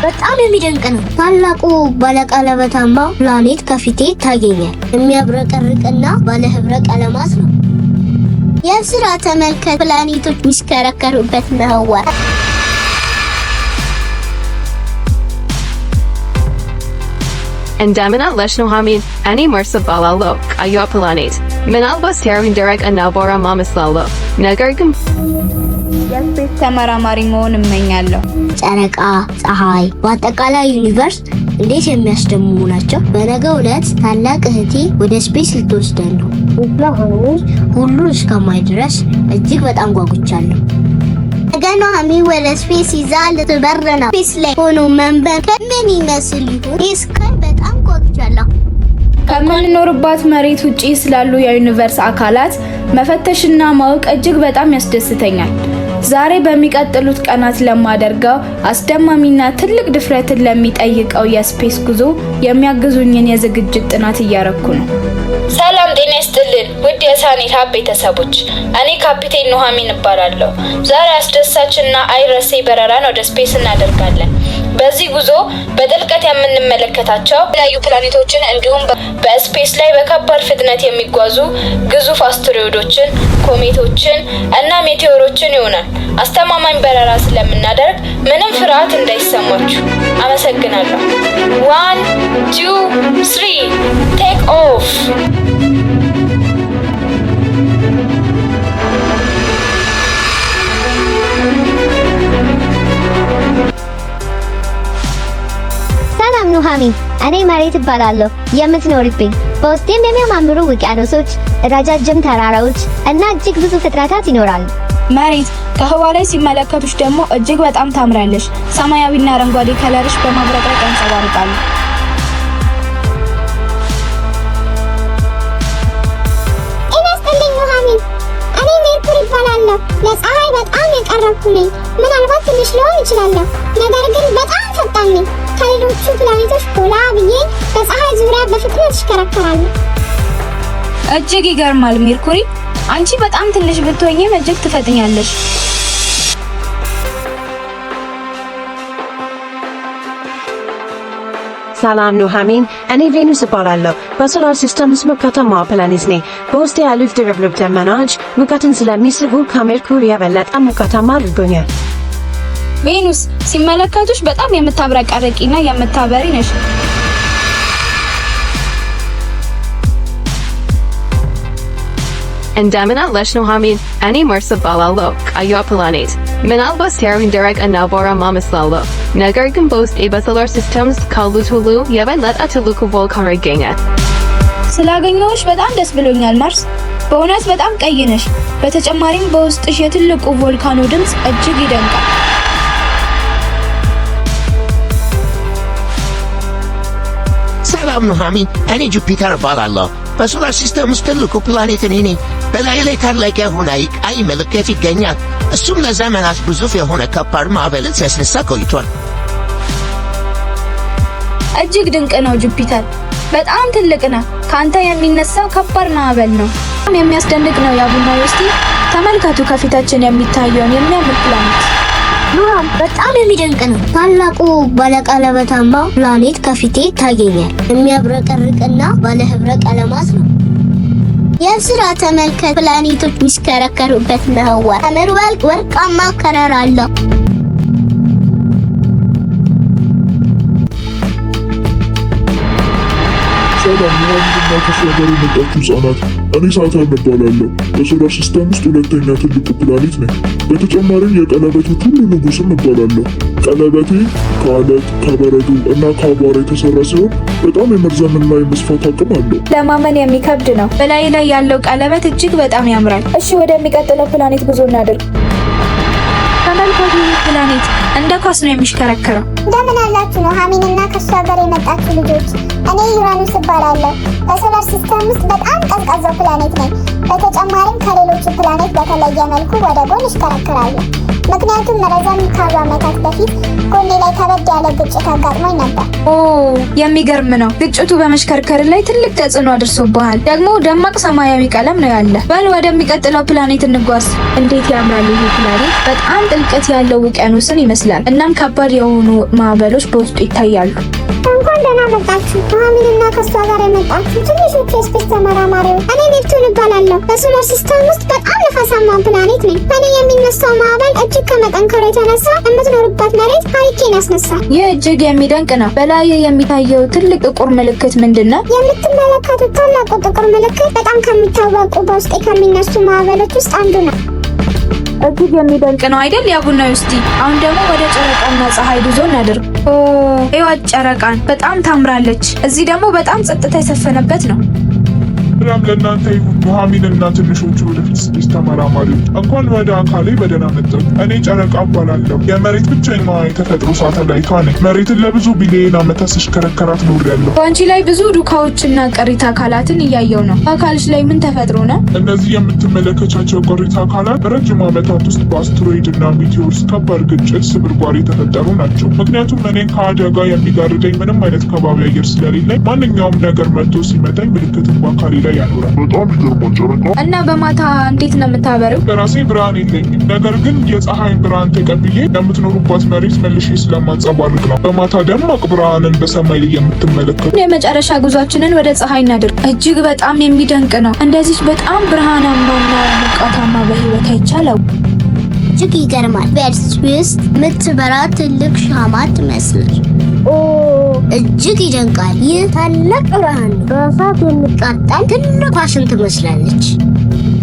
በጣም የሚደንቅ ነው። ታላቁ ባለቀለበታማ ፕላኔት ከፊቴ ታገኛል። የሚያብረቀርቅና ባለህብረ ቀለማት ነው። የስራ ተመልከት፣ ፕላኔቶች የሚሽከረከሩበት ምህዋር። እንደምን አለሽ ኑሃሚን? እኔ ማርስ እባላለሁ። ቀይዋ ፕላኔት ምናልባት ሴራዊን ደረቅ እና አቧራማ እመስላለሁ፣ ነገር ግን የስፔስ ተመራማሪ መሆን እመኛለሁ። ጨረቃ፣ ፀሐይ፣ በአጠቃላይ ዩኒቨርስ እንዴት የሚያስደምሙ ናቸው። በነገው ዕለት ታላቅ እህቴ ወደ ስፔስ ልትወስደን ነው። ሁሉ እስከማይ ድረስ እጅግ በጣም ጓጉቻለሁ። ገና ኑሃሚን ወደ ስፔስ ይዛ ልትበር ነው። ስፔስ ላይ ሆኖ መንበር ምን ይመስል ይሆን? እስካይ በጣም ጓጉቻለሁ። ከምንኖርባት መሬት ውጪ ስላሉ የዩኒቨርስ አካላት መፈተሽና ማወቅ እጅግ በጣም ያስደስተኛል። ዛሬ በሚቀጥሉት ቀናት ለማደርገው አስደማሚና ትልቅ ድፍረትን ለሚጠይቀው የስፔስ ጉዞ የሚያግዙኝን የዝግጅት ጥናት እያረኩ ነው። ሰላም ጤና ይስጥልን ውድ የሳኒት ሀብ ቤተሰቦች፣ እኔ ካፒቴን ኑሃሚን እባላለሁ። ዛሬ አስደሳችና አይረሴ በረራን ወደ ስፔስ እናደርጋለን። በዚህ ጉዞ በጥልቀት የምንመለከታቸው የተለያዩ ፕላኔቶችን እንዲሁም በስፔስ ላይ በከባድ ፍጥነት የሚጓዙ ግዙፍ አስትሮይዶችን፣ ኮሜቶችን እና ሜቴዎሮችን ይሆናል። አስተማማኝ በረራ ስለምናደርግ ምንም ፍርሃት እንዳይሰማችሁ። አመሰግናለሁ። 1 2 3 ቴክ ኦፍ። ሰላም ኑሃሚን፣ እኔ መሬት እባላለሁ። የምትኖርብኝ በውስጤም የሚያማምሩ ውቅያኖሶች፣ ረጃጅም ተራራዎች እና እጅግ ብዙ ፍጥረታት ይኖራሉ። መሬት ከህዋ ላይ ሲመለከቱሽ ደግሞ እጅግ በጣም ታምራለሽ። ሰማያዊና አረንጓዴ ከለርሽ በማብረቅረቅ ያንጸባርቃሉ። ይመስልኝ ኑሃሚን፣ እኔ ሜርኩሪ እባላለሁ። ለፀሐይ በጣም የቀረብኩ ነኝ። ምናልባት ትንሽ ሊሆን ይችላለሁ፣ ነገር ግን በጣም ፈጣን ነኝ። ከሌሎቹ ፕላኔቶች ጎላ ብዬ በፀሐይ ዙሪያ በፍጥነት እሽከረከራለሁ። እጅግ ይገርማል ሜርኩሪ፣ አንቺ በጣም ትንሽ ብትሆኚም እጅግ ትፈጥኛለሽ። ሰላም ኑሃሚን፣ እኔ ቬኑስ እባላለሁ። በሶላር ሲስተም ውስጥ ከተማ ፕላኔት ነኝ። በውስጤ ያሉት ድርብርብ ደመናዎች ሙቀትን ስለሚስቡ ከሜርኩሪ የበለጠ ሙቀታማ አድርጎኛል። ቬኑስ ሲመለከቱሽ በጣም የምታብረቀርቂና የምታበሪ ነሽ። እንደምን አለሽ ኑሃሚን? እኔ ማርስ እባላለሁ። ቀይዋ ፕላኔት ምናልባት ሴራዊን ደረቅ እና አቧራማ እመስላለሁ፣ ነገር ግን በውስጤ በሶላር ሲስተም ውስጥ ካሉት ሁሉ የበለጠ ትልቁ ቮልካኖ ይገኛል። ስላገኘሁሽ በጣም ደስ ብሎኛል ማርስ። በእውነት በጣም ቀይ ነሽ። በተጨማሪም በውስጥሽ የትልቁ ቮልካኖ ድምፅ እጅግ ይደንቃል። ሰላም ኑሃሚን፣ እኔ ጁፒተር እባላለሁ። በሶላር ሲስተም ውስጥ ትልቁ ፕላኔት እኔ ነኝ። በላይ ላይ ታላቅ የሆነ ቀይ ምልክት ይገኛል። እሱም ለዘመናት ግዙፍ የሆነ ከባድ ማዕበልን ሲያስነሳ ቆይቷል። እጅግ ድንቅ ነው ጁፒተር፣ በጣም ትልቅ ነው። ካንተ የሚነሳው ከባድ ማዕበል ነው። በጣም የሚያስደንቅ ነው። ያቡናዮ እስቲ ተመልከቱ ከፊታችን የሚታየውን የሚያምር ፕላኔት። ኑሃም በጣም የሚደንቅ ነው። ታላቁ ባለቀለበታማ ፕላኔት ከፊቴ ታገኛል። የሚያብረቀርቅና ባለህብረ ቀለማት ነው። የስራ ተመልከት፣ ፕላኔቶች የሚሽከረከሩበት ምህዋር። አመርዋል ወርቃማ ከለር አለው። ሰላም ኑሃሚንና ከሷ ጋር የመጣችሁ ህጻናት፣ እኔ ሳተርን እባላለሁ። በሶላር ሲስተም ውስጥ ሁለተኛ ትልቁ ፕላኔት ነኝ። በተጨማሪም የቀለበቶች ሁሉ ንጉስም እባላለሁ። ቀለበቴ ከአለት ከበረዶ እና ከአቧራ የተሰራ ሲሆን በጣም የመርዘምና የመስፋት አቅም አለው። ለማመን የሚከብድ ነው። በላይ ላይ ያለው ቀለበት እጅግ በጣም ያምራል። እሺ ወደሚቀጥለው ፕላኔት ጉዞ እናድርግ። ተመልከቱ፣ ፕላኔት እንደ ኳስ ነው የሚሽከረከረው። እንደምን አላችሁ ኑሃሚንና ከሷ ጋር የመጣችሁ ልጆች? እኔ ዩራኑስ እባላለሁ። በሶላር ሲስተም ውስጥ በጣም ቀዝቃዛው ፕላኔት ነኝ። በተጨማሪም ከሌሎቹ ፕላኔት በተለየ መልኩ ወደ ጎን ይሽከረከራሉ። ምክንያቱም ረዘም ካሉ ዓመታት በፊት ጎኔ ላይ ከበድ ያለ ግጭት አጋጥሞኝ ነበር። ኦ የሚገርም ነው። ግጭቱ በመሽከርከር ላይ ትልቅ ተጽዕኖ አድርሶብሃል። ደግሞ ደማቅ ሰማያዊ ቀለም ነው ያለ። በል ወደሚቀጥለው ፕላኔት እንጓዝ። እንዴት ያምራል ይህ ፕላኔት! በጣም ጥልቀት ያለው ውቅያኖስን ይመስላል። እናም ከባድ የሆኑ ማዕበሎች በውስጡ ይታያሉ። እንኳን ደህና መጣችሁ ኑሐሚንና ከሷ ጋር የመጣችሁ ትንሾቹ የስፔስ ተመራማሪዎች። እኔ ኔፕቱን እባላለሁ። በሶላር ሲስተም ውስጥ በጣም ነፋሳማ ፕላኔት ነኝ። በእኔ የሚነሳው ማዕበል እጅግ ከመጠንከሩ የተነሳ የምትኖርባት መሬት ሀሪኬን ያስነሳል። ይህ እጅግ የሚደንቅ ነው። በላይ የሚታየው ትልቅ ጥቁር ምልክት ምንድን ነው? የምትመለከቱት ታላቁ ጥቁር ምልክት በጣም ከሚታወቁ በውስጤ ከሚነሱ ማዕበሎች ውስጥ አንዱ ነው። እጅግ የሚደንቅ ነው አይደል? ያቡና ውስቲ አሁን ደግሞ ወደ ጨረቃና ፀሐይ ጉዞ እናድርግ። እዩዋት ጨረቃን፣ በጣም ታምራለች። እዚህ ደግሞ በጣም ጸጥታ የሰፈነበት ነው። ሰላም ለእናንተ ይሁን ኑሐሚንና ትንሾቹ ወደፊት ስፔስ ተመራማሪዎች፣ እንኳን ወደ አካሌ በደህና መጣችሁ። እኔ ጨረቃ እባላለሁ። የመሬት ብቸኛዋ የተፈጥሮ ሳተላይቷ ነኝ። መሬትን ለብዙ ቢሊዮን ዓመታት ስሽከረከራት ኖሬያለሁ። በአንቺ ላይ ብዙ ዱካዎችና ቅሪተ አካላትን እያየው ነው። በአካልሽ ላይ ምን ተፈጥሮ ነው? እነዚህ የምትመለከቻቸው ቅሪተ አካላት በረጅም ዓመታት ውስጥ በአስትሮይድና ሚቴዎርስ ከባድ ግጭት ስብርባሪ የተፈጠሩ ናቸው። ምክንያቱም እኔን ከአደጋ የሚጋርደኝ ምንም አይነት ከባቢ አየር ስለሌለኝ ማንኛውም ነገር መጥቶ ሲመታኝ ምልክትን በአካሌ ላይ ያኖራል። በጣም ይገርማል ጨረቃ። እና በማታ እንዴት ነው የምታበረው? በራሴ ብርሃን የለኝም፣ ነገር ግን የፀሐይን ብርሃን ተቀብዬ የምትኖሩባት መሬት መልሼ ስለማንጸባርቅ ነው በማታ ደማቅ ብርሃንን በሰማይ ላይ የምትመለከቱ። የመጨረሻ ጉዟችንን ወደ ፀሐይ እናድርግ። እጅግ በጣም የሚደንቅ ነው። እንደዚህ በጣም ብርሃናማና ሞቃታማ በህይወት አይቻለው። እጅግ ይገርማል። በእርስ ውስጥ የምትበራ ትልቅ ሻማ ትመስላል። እጅግ ይደንቃል። ይህ ታላቅ ብርሃን ነው። በእሳት የምትቃጠል ትልቅ ኳስን ትመስላለች።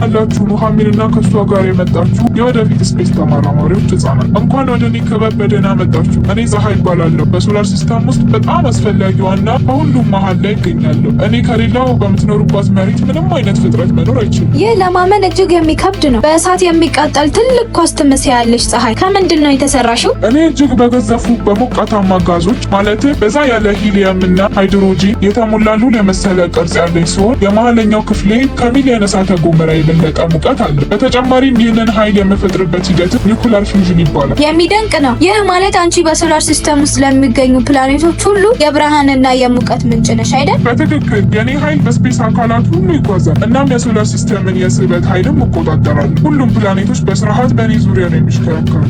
አላችሁ ኑሐሚንና ከሷ ጋር የመጣችሁ የወደፊት ስፔስ ተመራማሪዎች ህጻናት፣ እንኳን ወደ እኔ ክበብ በደህና መጣችሁ። እኔ ፀሐይ እባላለሁ። በሶላር ሲስተም ውስጥ በጣም አስፈላጊዋና ከሁሉም መሀል ላይ ይገኛለሁ። እኔ ከሌላው በምትኖሩባት መሬት ምንም አይነት ፍጥረት መኖር አይችልም። ይህ ለማመን እጅግ የሚከብድ ነው። በእሳት የሚቃጠል ትልቅ ኳስ ትመስያለሽ ፀሐይ። ከምንድን ነው የተሰራሽው? እኔ እጅግ በገዘፉ በሞቃታማ ጋዞች ማለትም በዛ ያለ ሂሊየም እና ሃይድሮጂን የተሞላሉ ለመሰለ ቅርጽ ያለኝ ሲሆን የመሀለኛው ክፍሌ ከሚሊዮን እሳተ ገሞራ የበለጠ ሙቀት አለ። በተጨማሪም ይህንን ኃይል የምፈጥርበት ሂደት ኒኩለር ፊውዥን ይባላል። የሚደንቅ ነው። ይህ ማለት አንቺ በሶላር ሲስተም ውስጥ ለሚገኙ ፕላኔቶች ሁሉ የብርሃንና የሙቀት ምንጭ ነሽ አይደል? በትክክል። የኔ ኃይል በስፔስ አካላት ሁሉ ይጓዛል። እናም የሶላር ሲስተምን የስበት ኃይልም እቆጣጠራለሁ። ሁሉም ፕላኔቶች በስርዓት በእኔ ዙሪያ ነው የሚሽከረከሩ።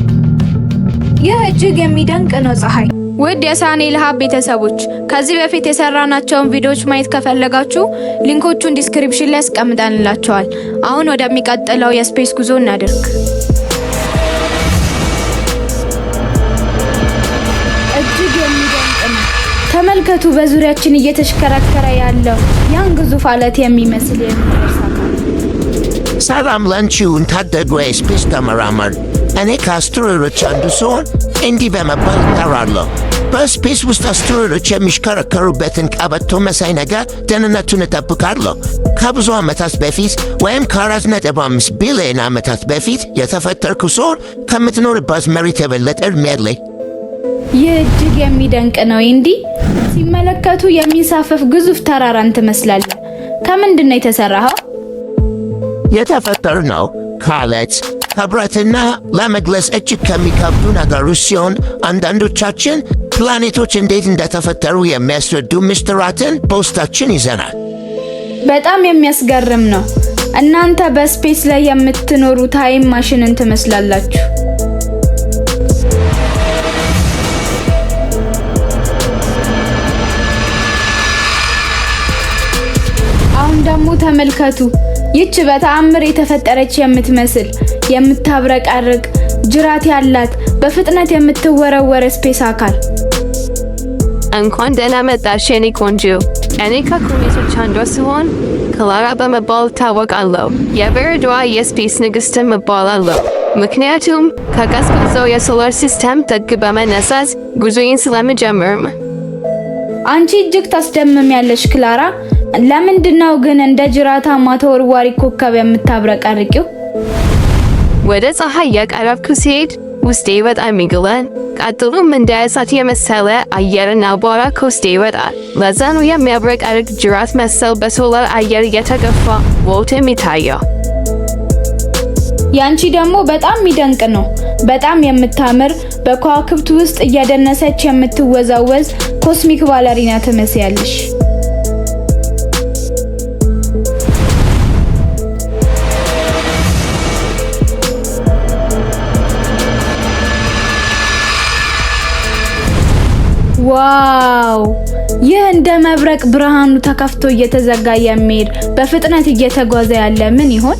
ይህ እጅግ የሚደንቅ ነው ፀሐይ። ውድ የሳኔል ሀብ ቤተሰቦች ከዚህ በፊት የሰራናቸውን ቪዲዮዎች ማየት ከፈለጋችሁ ሊንኮቹን ዲስክሪፕሽን ላይ አስቀምጠንላችኋል። አሁን ወደሚቀጥለው የስፔስ ጉዞ እናድርግ። እጅግ የሚደንቅ ነው። ተመልከቱ፣ በዙሪያችን እየተሽከረከረ ያለው ያን ግዙፍ አለት የሚመስል የሚደርስ አካል። ሰላም ላንቺውን ታደጉ የስፔስ ተመራማሪ። እኔ ከአስትሮይዶች አንዱ ሲሆን እንዲህ በመባል እጠራለሁ። በስፔስ ውስጥ አስትሮይዶች የሚሽከረከሩበትን ቀበቶ መሳይ ነገር ደህንነቱን እጠብቃለሁ። ከብዙ ዓመታት በፊት ወይም ከ4.5 ቢሊዮን ዓመታት በፊት የተፈጠርኩ ሲሆን ከምትኖርባት መሬት የበለጠ ዕድሜ አለኝ። ይህ እጅግ የሚደንቅ ነው። እንዲህ ሲመለከቱ የሚንሳፈፍ ግዙፍ ተራራን ትመስላለህ። ከምንድን ነው የተሰራኸው? የተፈጠርነው ከአለት ከብረትና ለመግለጽ እጅግ ከሚከብዱ ነገሮች ሲሆን አንዳንዶቻችን ፕላኔቶች እንዴት እንደተፈጠሩ የሚያስረዱ ምስጢራትን በውስጣችን ይዘናል። በጣም የሚያስገርም ነው። እናንተ በስፔስ ላይ የምትኖሩ ታይም ማሽንን ትመስላላችሁ። አሁን ደግሞ ተመልከቱ። ይህች በተአምር የተፈጠረች የምትመስል የምታብረቀርቅ ጅራት ያላት በፍጥነት የምትወረወር ስፔስ አካል። እንኳን ደህና መጣሽ የኔ ቆንጆ። እኔ ከኮሜቶች አንዷ ሲሆን ክላራ በመባል እታወቃለሁ። የበረዶዋ የስፔስ ንግሥትም እባላለሁ። ምክንያቱም ከቀዝቃዛው የሶላር ሲስተም ጥግ በመነሳት ጉዞዬን ስለምጀምር። አንቺ እጅግ ታስደምሚያለሽ ክላራ። ለምንድነው ግን እንደ ጅራታማ ተወርዋሪ ኮከብ የምታብረቀርቂው? ወደ ፀሐይ የቀረብኩ ሲሄድ ውስጤ በጣም ይግላል። ቀጥሎም እንደ እሳት የመሰለ አየርና አቧራ ከውስጤ ይወጣል። ለዛ ነው የሚያብረቀርቅ ጅራት መሰል በሶላር አየር እየተገፋ ወልቶ የሚታየው። ያንቺ ደግሞ በጣም የሚደንቅ ነው። በጣም የምታምር በከዋክብት ውስጥ እየደነሰች የምትወዛወዝ ኮስሚክ ባለሪና ትመስያለሽ። ዋው! ይህ እንደ መብረቅ ብርሃኑ ተከፍቶ እየተዘጋ የሚሄድ በፍጥነት እየተጓዘ ያለ ምን ይሆን?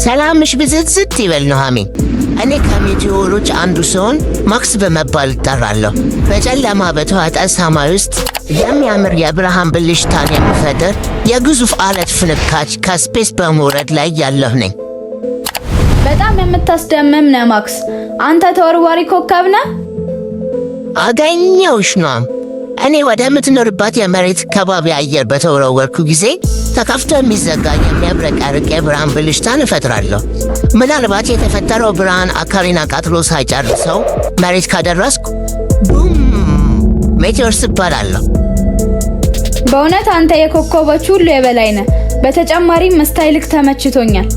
ሰላምሽ ብዝዝት ይበል ኑሃሚን። እኔ ከሜቴዎሮች አንዱ ሲሆን ማክስ በመባል እጠራለሁ። በጨለማ በተዋጠ ሰማይ ውስጥ የሚያምር የብርሃን ብልሽታን የሚፈጥር የግዙፍ አለት ፍንካች ከስፔስ በመውረድ ላይ ያለሁ ነኝ። በጣም የምታስደምም ነህ ማክስ። አንተ ተወርዋሪ ኮከብ ነህ። አገኘሁሽ ኑሃም። እኔ ወደምትኖርባት የመሬት ከባቢ አየር በተወረወርኩ ጊዜ ተከፍቶ የሚዘጋ የሚያብረቀርቅ የብርሃን ብልሽታን እፈጥራለሁ። ምናልባት የተፈጠረው ብርሃን አካሌን አቃጥሎ ሳይጨርሰው መሬት ካደረስኩ ቡም ሜቴዎርስ እባላለሁ። በእውነት አንተ የኮከቦች ሁሉ የበላይ ነህ። በተጨማሪም ስታይልክ ተመችቶኛል።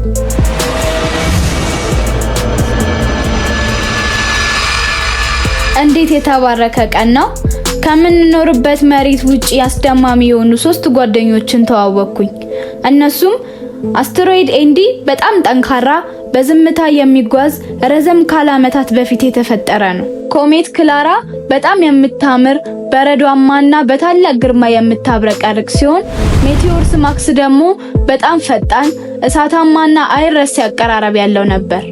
እንዴት የተባረከ ቀን ነው! ከምንኖርበት መሬት ውጪ አስደማሚ የሆኑ 3 ጓደኞችን ተዋወቅኩኝ። እነሱም አስትሮይድ ኤንዲ በጣም ጠንካራ በዝምታ የሚጓዝ ረዘም ካለ ዓመታት በፊት የተፈጠረ ነው። ኮሜት ክላራ በጣም የምታምር በረዷማና በታላቅ ግርማ የምታብረቀርቅ ሲሆን፣ ሜቴዎርስ ማክስ ደግሞ በጣም ፈጣን እሳታማና አይረሴ አቀራረብ ያለው ነበር።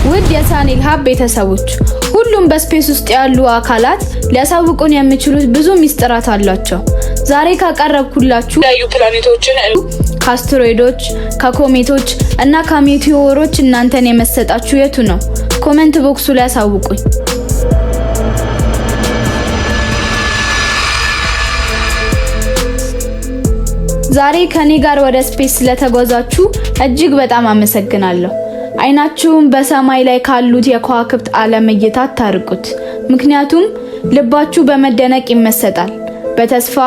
ውድ የሳኒል ሀብ ቤተሰቦች ሁሉም በስፔስ ውስጥ ያሉ አካላት ሊያሳውቁን የሚችሉት ብዙ ሚስጥራት አሏቸው። ዛሬ ካቀረብኩላችሁ የተለያዩ ፕላኔቶችን ከአስትሮይዶች፣ ከኮሜቶች እና ከሜቴዎሮች እናንተን የመሰጣችሁ የቱ ነው? ኮሜንት ቦክሱ ላይ አሳውቁኝ። ዛሬ ከኔ ጋር ወደ ስፔስ ስለተጓዛችሁ እጅግ በጣም አመሰግናለሁ። አይናችሁን በሰማይ ላይ ካሉት የከዋክብት ዓለም እይታ ታርቁት። ምክንያቱም ልባችሁ በመደነቅ ይመሰጣል፣ በተስፋ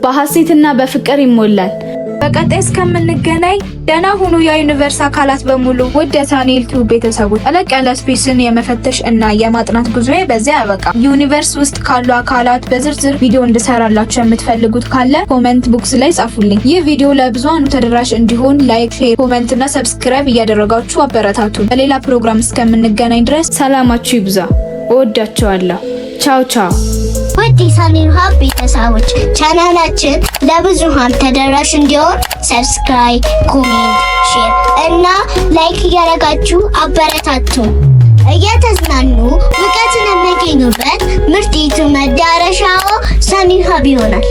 በሐሴትና በፍቅር ይሞላል። በቀጣይ እስከምንገናኝ ደህና ሁኑ የዩኒቨርስ አካላት በሙሉ። ውድ የሳኒል ቲዩብ ቤተሰቦች ጠለቅ ያለ ስፔስን የመፈተሽ እና የማጥናት ጉዞዬ በዚያ ያበቃ። ዩኒቨርስ ውስጥ ካሉ አካላት በዝርዝር ቪዲዮ እንድሰራላችሁ የምትፈልጉት ካለ ኮሜንት ቦክስ ላይ ጻፉልኝ። ይህ ቪዲዮ ለብዙሃኑ ተደራሽ እንዲሆን ላይክ፣ ሼር፣ ኮሜንት እና ሰብስክራይብ እያደረጋችሁ አበረታቱ። በሌላ ፕሮግራም እስከምንገናኝ ድረስ ሰላማችሁ ይብዛ። እወዳችኋለሁ። ቻው ቻው። ውድ የሳኒል ሀብ ቤተሰቦች ቻናላችን ለብዙሃን ተደራሽ እንዲሆን ሰብስክራይብ፣ ኮሜንት፣ ሼር እና ላይክ እያደረጋችሁ አበረታቱ። እየተዝናኑ እውቀትን የሚያገኙበት ምርጥ ዩቲዩብ መዳረሻው ሳኒል ሀብ ይሆናል።